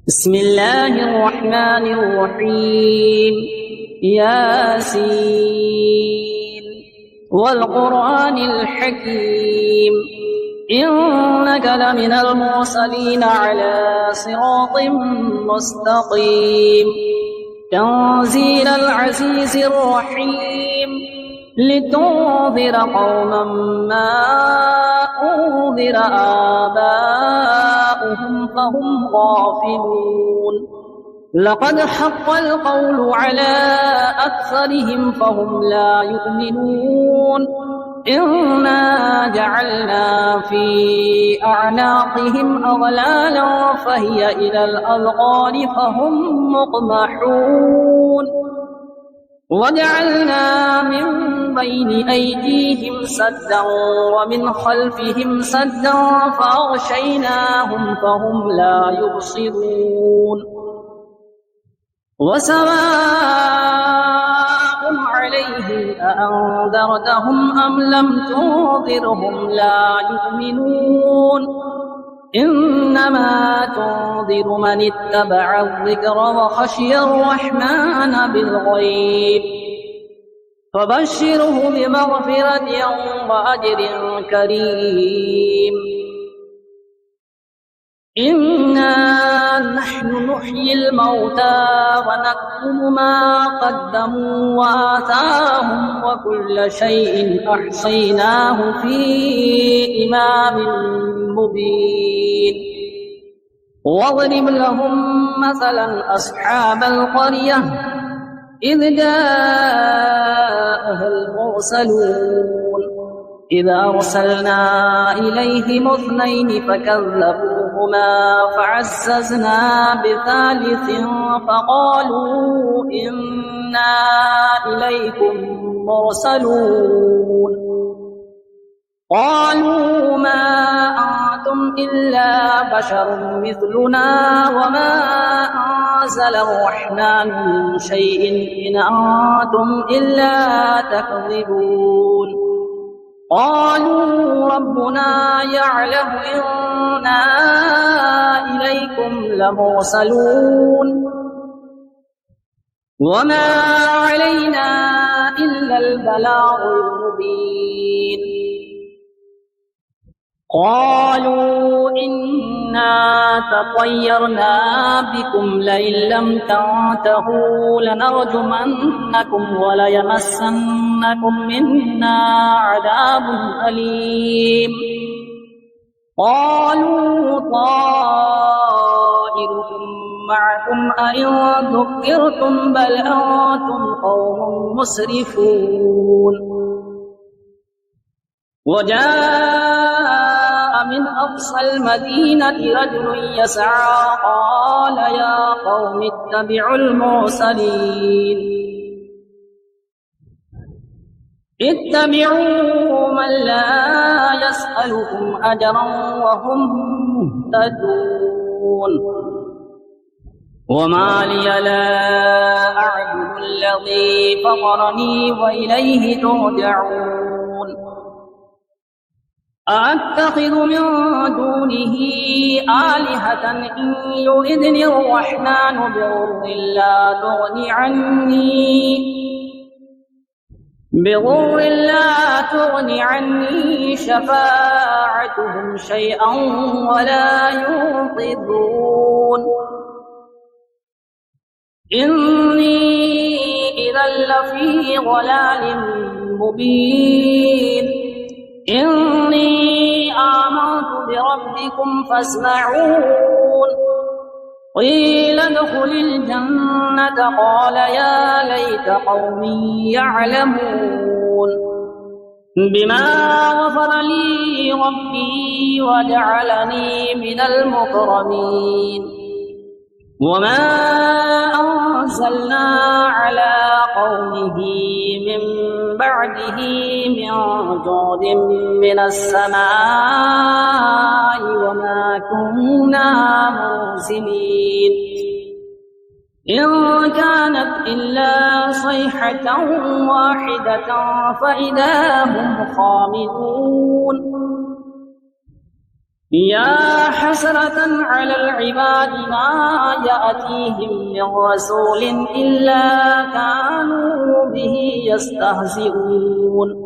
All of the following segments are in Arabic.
بسم الله الرحمن الرحيم. ياسين والقرآن الحكيم إنك لمن المرسلين على صراط مستقيم تنزيل العزيز الرحيم لتنذر قوما ما أنذر آباؤهم فهم غافلون لقد حق القول على أكثرهم فهم لا يؤمنون إنا جعلنا في أعناقهم أغلالا فهي إلى الأذقان فهم مقمحون وجعلنا من بين أيديهم سدا ومن خلفهم سدا فأغشيناهم فهم لا يبصرون وسواء عليهم أأنذرتهم أم لم تنذرهم لا يؤمنون إنما تنذر من اتبع الذكر وخشي الرحمن بالغيب فبشره بمغفرة وأجر كريم إنا نحن نحيي الموتى ونكتب ما قدموا وآثارهم وكل شيء أحصيناه في إمام مبين واضرب لهم مثلا أصحاب القرية إذ جاءها المرسلون إذ أرسلنا إليهم اثنين فكذبوهما فعززنا بثالث فقالوا إنا إليكم مرسلون قالوا ما أنتم إلا بشر مثلنا وما أنزل الرحمن من شيء إن أنتم إلا تكذبون قالوا ربنا يعلم إنا إليكم لمرسلون وما علينا إلا البلاغ المبين قالوا إنا تطيرنا بكم لئن لم تنتهوا لنرجمنكم وليمسنكم منا عذاب أليم قالوا طائركم معكم أئن ذكرتم بل أنتم قوم مسرفون وجاء من أقصى المدينة رجل يسعى قال يا قوم اتبعوا المرسلين اتبعوا من لا يسألكم أجرا وهم مهتدون وما لي لا أعبد الذي فطرني وإليه ترجعون أأتخذ من دونه آلهة إن يردني الرحمن بضر لا تغني عني شفاعتهم شيئا ولا ينقذون إني إذا لفي ضلال مبين إني آمنت بربكم فاسمعون قيل ادخل الجنة قال يا ليت قومي يعلمون بما غفر لي ربي وجعلني من المكرمين وما أنزلنا على قومه من بعده من جود من السماء وما كنا منزلين إن كانت إلا صيحة واحدة فإذا هم خامدون يا حسرة على العباد ما يأتيهم من رسول إلا كانوا به يستهزئون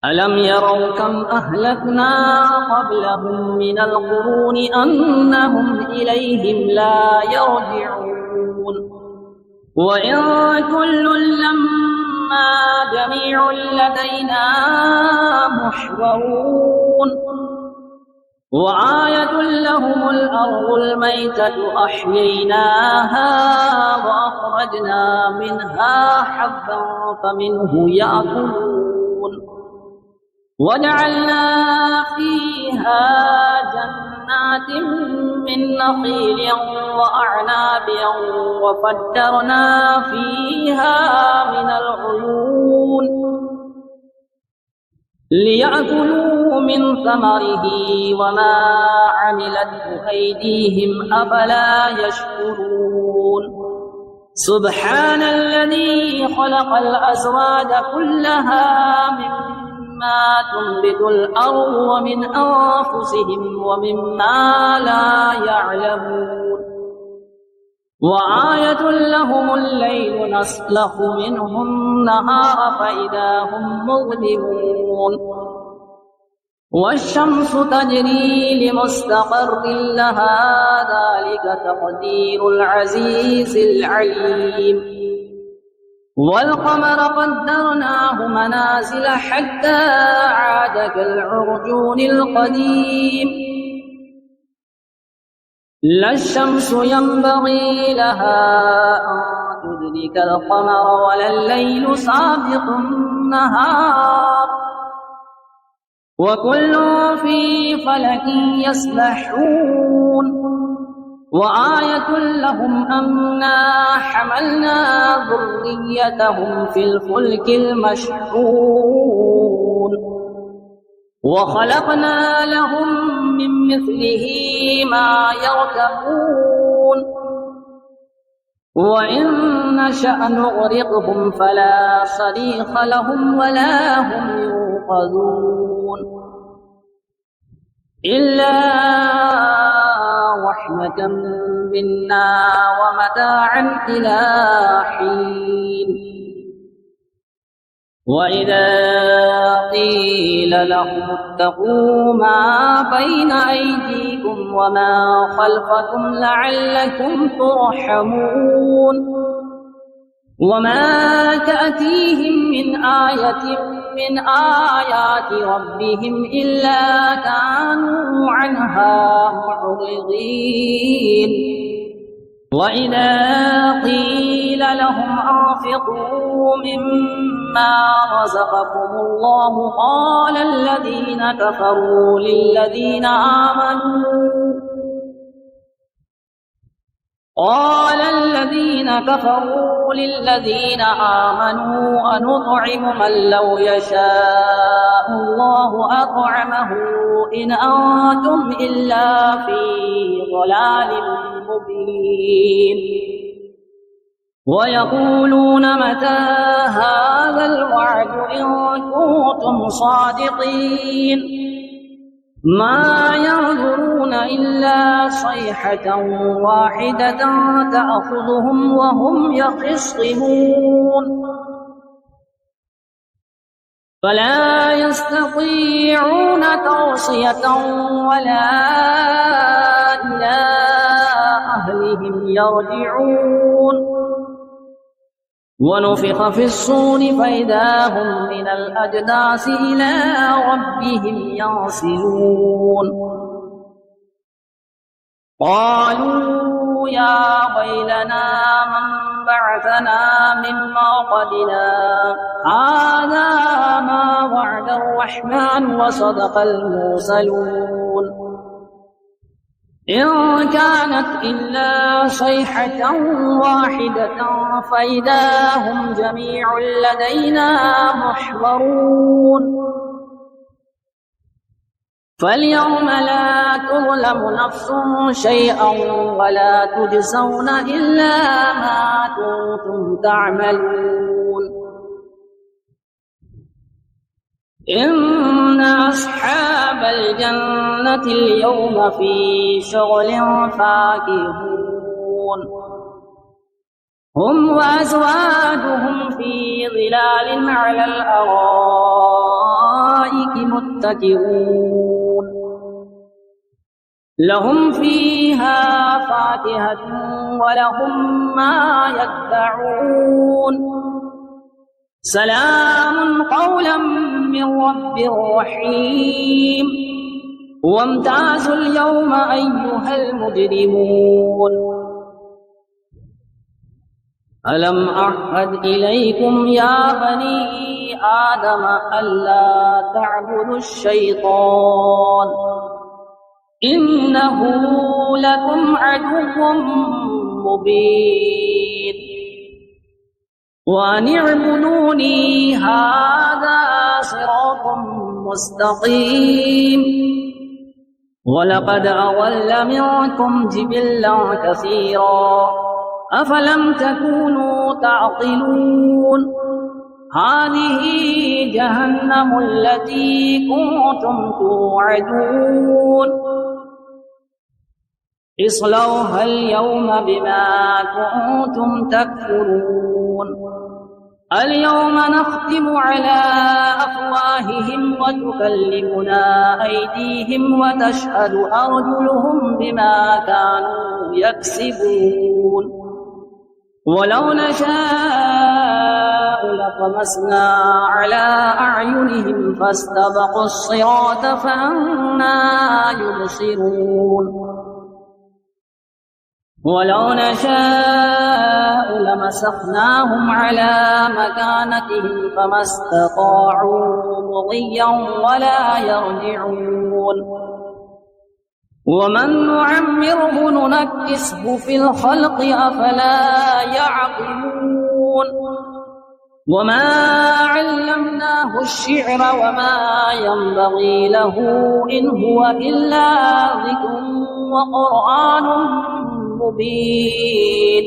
ألم يروا كم أهلكنا قبلهم من القرون أنهم إليهم لا يرجعون وإن كل لما جميع لدينا محضرون وآية لهم الأرض الميتة أحييناها وأخرجنا منها حبا فمنه يأكلون وجعلنا فيها جنات من نخيل وأعناب وفجرنا فيها من العيون ليأكلوا من ثمره وما عملته أيديهم أفلا يشكرون سبحان الذي خلق الأزواج كلها مما تنبت الأرض ومن أنفسهم ومما لا يعلمون وآية لهم الليل نسلخ منه النهار فإذا هم مظلمون والشمس تجري لمستقر لها ذلك تقدير العزيز العليم والقمر قدرناه منازل حتى عاد كالعرجون القديم لا الشمس ينبغي لها أن تدرك القمر ولا الليل سابق النهار وكل في فلك يسبحون وآية لهم أنا حملنا ذريتهم في الفلك المشحون وخلقنا لهم من مثله ما يركبون وإن نشأ نغرقهم فلا صريخ لهم ولا هم ينقذون إلا رحمة منا ومتاعا إلى حين وإذا قيل لهم اتقوا ما بين أيديكم وما خلفكم لعلكم ترحمون وما تأتيهم من آية من آيات ربهم إلا كانوا عنها معرضين وإذا قيل لهم أنفقوا مما رزقكم الله قال الذين كفروا للذين آمنوا أنطعم من لو يشاء الله أطعمه إن أنتم إلا في ضلال مبين ويقولون متى هذا الوعد إن كنتم صادقين ما ينظرون إلا صيحة واحدة تأخذهم وهم يخصمون فلا يستطيعون توصية ولا إلى أهلهم يرجعون ونفخ في الصور فإذا هم من الأجداث إلى ربهم ينسلون قالوا يا ويلنا من بعثنا من مرقدنا هذا ما وعد الرحمن وصدق المرسلون إن كانت إلا صيحة واحدة فإذا هم جميع لدينا محضرون فاليوم لا تظلم نفس شيئا ولا تجزون إلا ما كنتم تعملون إن أصحاب الجنة اليوم في شغل فاكهون هم وأزواجهم في ظلال على الأرائك متكئون لهم فيها فاكهة ولهم ما يدعون سلام قولا من رب رحيم وامتازوا اليوم أيها المجرمون ألم أعهد إليكم يا بني آدم ألا تعبدوا الشيطان إنه لكم عدو مبين وأن اعبدوني هذا صراط مستقيم ولقد أضل منكم جبلا كثيرا أفلم تكونوا تعقلون هذه جهنم التي كنتم توعدون اصلوها اليوم بما كنتم تكفرون اليوم نختم على أفواههم وتكلمنا أيديهم وتشهد أرجلهم بما كانوا يكسبون ولو نشاء لطمسنا على أعينهم فاستبقوا الصراط فأنى يبصرون ولو نشاء لمسخناهم على مكانتهم فما استطاعوا مضيا ولا يرجعون ومن نعمره ننكسه في الخلق أفلا يعقلون وما علمناه الشعر وما ينبغي له إن هو إلا ذكر وقرآن مبين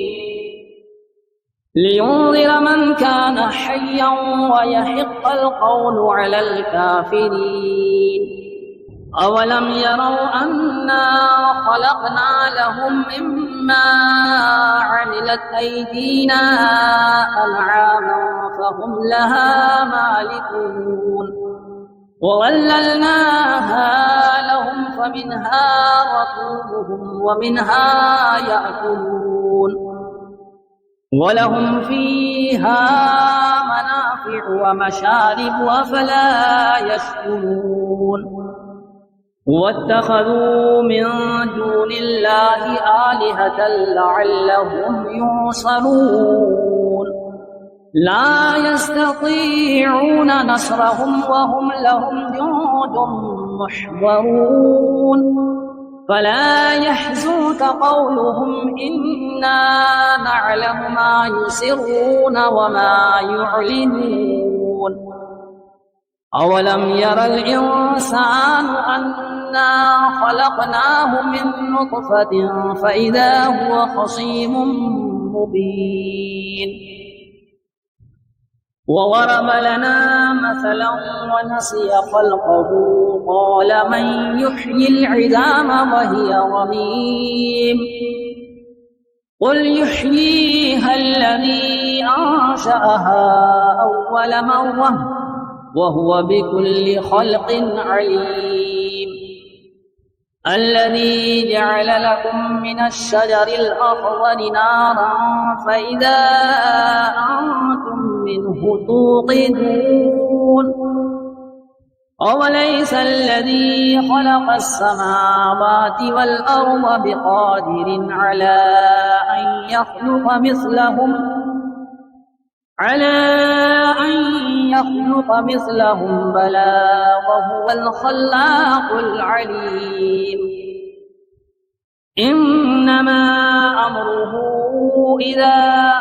لينذر من كان حيا ويحق القول على الكافرين أولم يروا أنا خلقنا لهم مما عملت أيدينا أنعاما فهم لها مالكون وظللناها لهم فمنها ركوبهم ومنها يأكلون ولهم فيها منافع ومشارب أفلا يشكرون واتخذوا من دون الله آلهة لعلهم ينصرون لا يستطيعون نصرهم وهم لهم جند محضرون فلا يحزنك قولهم إنا نعلم ما يسرون وما يعلنون أولم ير الإنسان أنا خلقناه من نطفة فإذا هو خصيم مبين وضرب لنا مثلا ونسي خلقه قال من يحيي العظام وهي رميم قل يحييها الذي أنشأها أول مرة وهو بكل خلق عليم الذي جعل لكم من الشجر الأخضر نارا فإذا أنتم منه توقدون أوليس الذي خلق السماوات والأرض بقادر على أن يخلق مثلهم بلى وهو الخلاق العليم إنما أمره إذا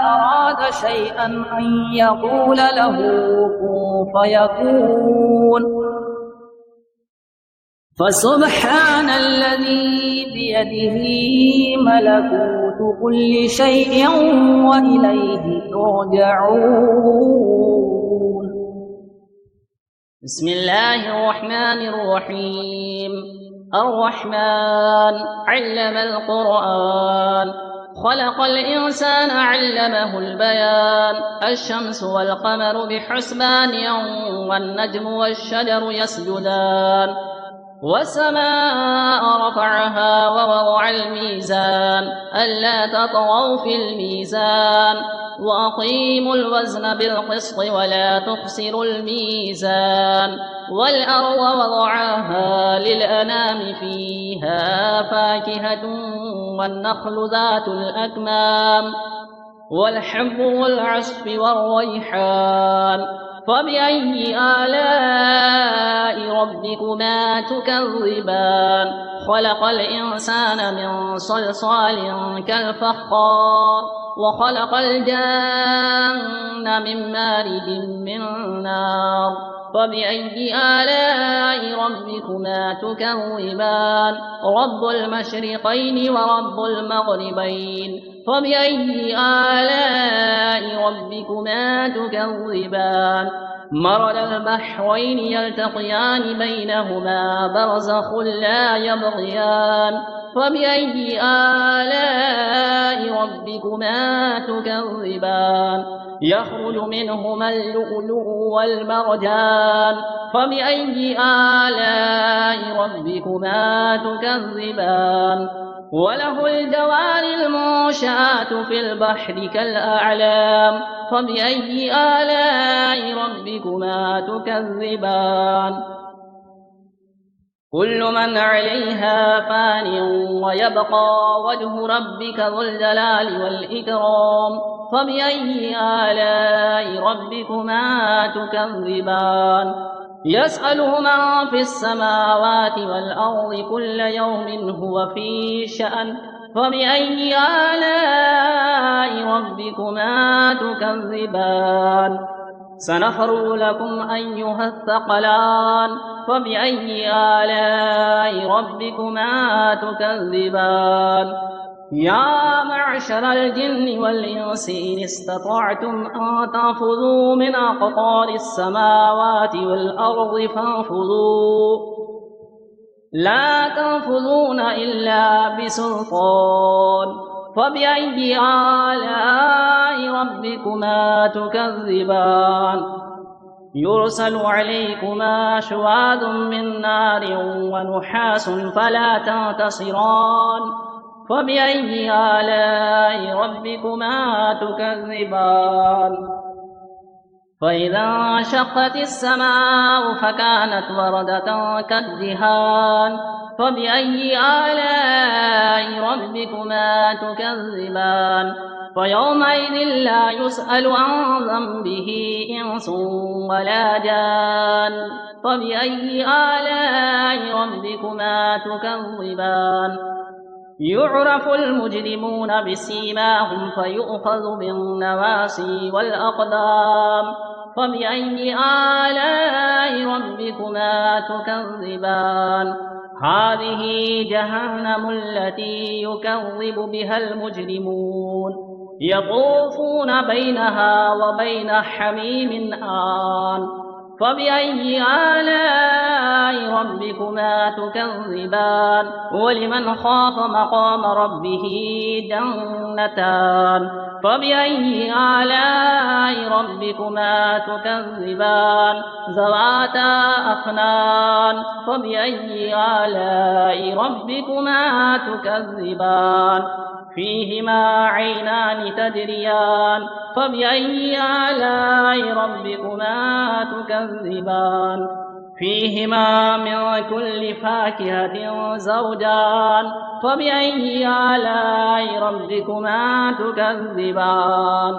أراد شيئا أن يقول له كن فيكون فسبحان الذي بيده ملكوت كل شيء وإليه ترجعون بسم الله الرحمن الرحيم. الرحمن علم القرآن، خلق الإنسان علمه البيان. الشمس والقمر بحسبان والنجم والشجر يسجدان. والسماء رفعها ووضع الميزان ألا تطغوا في الميزان وأقيموا الوزن بالقسط ولا تخسروا الميزان. والأرض وضعها للأنام فيها فاكهة والنخل ذات الأكمام والحب والعصف والريحان. فبأي آلاء ربكما تكذبان؟ خلق الإنسان من صلصال كالفخار وخلق الجن من مارج من نار. فبأي آلاء ربكما تكذبان؟ رب المشرقين ورب المغربين. فبأي آلاء ربكما تكذبان؟ مرج البحرين يلتقيان بينهما برزخ لا يبغيان. فبأي آلاء ربكما تكذبان؟ يخرج منهما اللؤلؤ والمرجان. فبأي آلاء ربكما تكذبان؟ وله الجوار المنشآت في البحر كالأعلام. فبأي آلاء ربكما تكذبان؟ كل من عليها فان ويبقى وجه ربك ذو الجلال والإكرام. فبأي آلاء ربكما تكذبان؟ يسأله من في السماوات والأرض كل يوم هو في شأن. فبأي آلاء ربكما تكذبان؟ سنفرغ لكم أيها الثقلان. فبأي آلاء ربكما تكذبان؟ يا معشر الجن والإنس إن استطعتم أن تنفذوا من أقطار السماوات والأرض فانفذوا، لا تنفذون إلا بسلطان. فبأي آلاء ربكما تكذبان؟ يرسل عليكما شواظ من نار ونحاس فلا تنتصران. فبأي آلاء ربكما تكذبان؟ فإذا انشقت السماء فكانت وردة كالدهان. فبأي آلاء ربكما تكذبان؟ فيومئذ لا يسأل عن ذنبه إنس ولا جان. فبأي آلاء ربكما تكذبان؟ يعرف المجرمون بسيماهم فيؤخذ بالنواصي والأقدام. فبأي آلاء ربكما تكذبان؟ هذه جهنم التي يكذب بها المجرمون يطوفون بينها وبين حميم آن. فبأي آلاء ربكما تكذبان؟ ولمن خاف مقام ربه جنتان. فبأي آلاء ربكما تكذبان؟ ذواتا أفنان. فبأي آلاء ربكما تكذبان؟ فيهما عينان تجريان. فبأي آلاء ربكما تكذبان؟ فيهما من كل فاكهة زوجان. فبأي آلاء ربكما تكذبان؟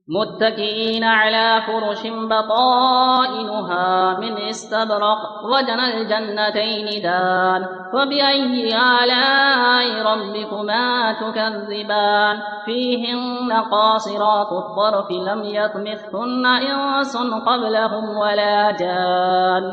متكئين على فرش بطائنها من استبرق وجنى الجنتين دان. فبأي آلاء ربكما تكذبان؟ فيهن قاصرات الطرف لم يطمثهن إنس قبلهم ولا جان.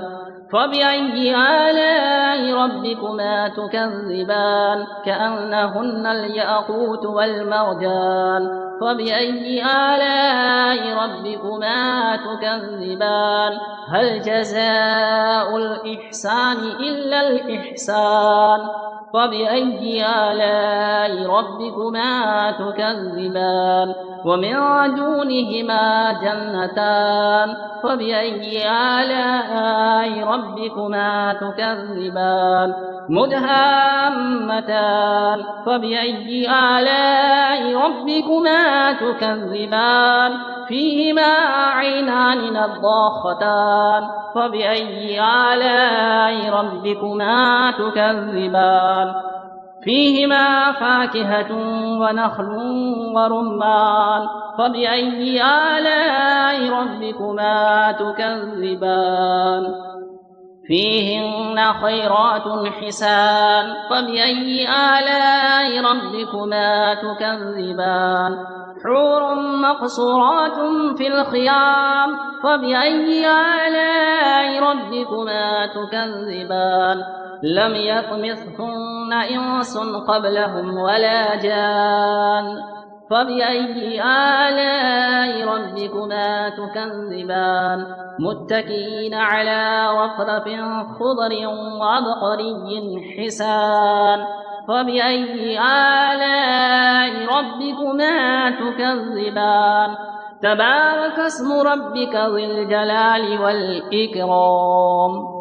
فبأي آلاء ربكما تكذبان كأنهن الياقوت والمرجان فبأي آلاء ربكما تكذبان هل جزاء الإحسان إلا الإحسان فبأي آلاء ربكما تكذبان ومن دونهما جنتان فبأي آلاء ربكما تكذبان مدهامتان فبأي آلاء ربكما تكذبان فيهما عينان نضاختان فبأي آلاء ربكما تكذبان فيهما فاكهة ونخل ورمان فبأي آلاء ربكما تكذبان فيهن خيرات حسان فبأي آلاء ربكما تكذبان حور مقصورات في الخيام فبأي آلاء ربكما تكذبان لم يطمثهن إنس قبلهم ولا جان فبأي آلاء ربكما تكذبان متكئين على رفرف خضر وعبقري حسان فبأي آلاء ربكما تكذبان تبارك اسم ربك ذي الجلال والإكرام